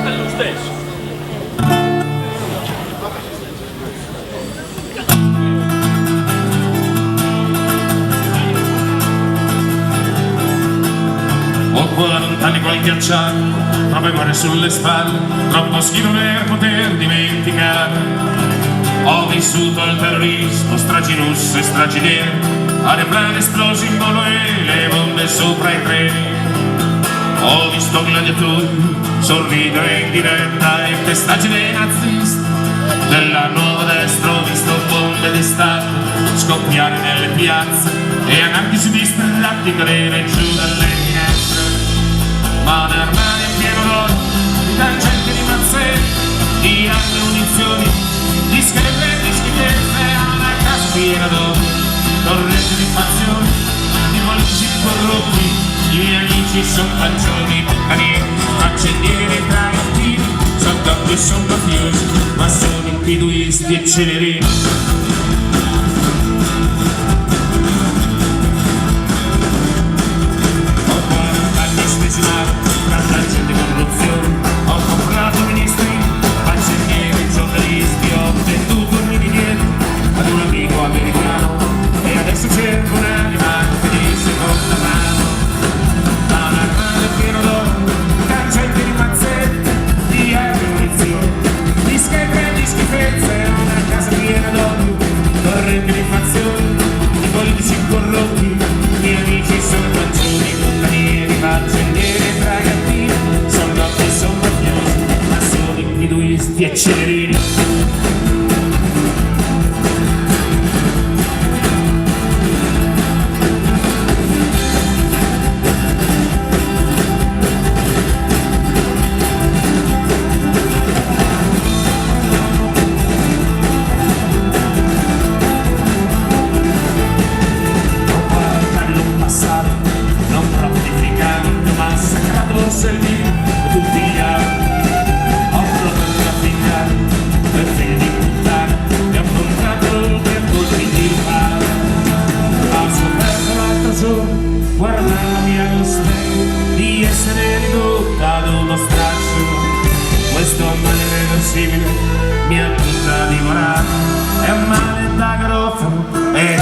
È lo stesso. Ho 40 anni qual ghiacciato, troppe mani sulle spalle, troppo schifo per poter dimenticare. Ho vissuto il terrorismo, stragi russe e stragi nere, aeroplani esplosi in volo e le bombe sopra i treni. Ho visto gladiatori sorridere in diretta e pestaggi dei nazisti della nuova destra. Ho visto bombe d'estate scoppiare nelle piazze e anarchici distratti cadere giù dalle finestre. Ma l'armadio è pieno d'oro, di tangenti, di mazzetti, di armi e munizioni, di scheletri, di schifezze, una casa piena d'oro, torrenti di fazioni, di politici corrotti. I miei amici sono fancioni, canieri, accendieri dei trattini, sono doppi e sono mafiosi, ma sono impiduisti e celerini. Ho 40 anni spesimato, tra tangenti e corruzione, ho comprato ministri, cancellieri, giornalisti, ho venduto il mini dietro ad un amico americano e adesso cerco un'anima di seconda mano. Pieno d'oro, tangenti di mazzetti, di armi e munizioni, di schede e di schifezze, una casa piena d'odio, torrenti di fazioni, di politici corrotti, i miei amici sono fancioni, canieri, cancellieri e ragazzini, sono dotti e sono mafiosi, ma sono impiduisti e celerini. Tutti gli anni ho provato a trafficare per fini di puttane e ho comprato per colpi di mare. Ho scoperto l'altro giorno, guardandomi allo specchio, di essere ridotta ad uno straccio. Questo male irreversibile mi ha tutta divorato, è un male da garofano e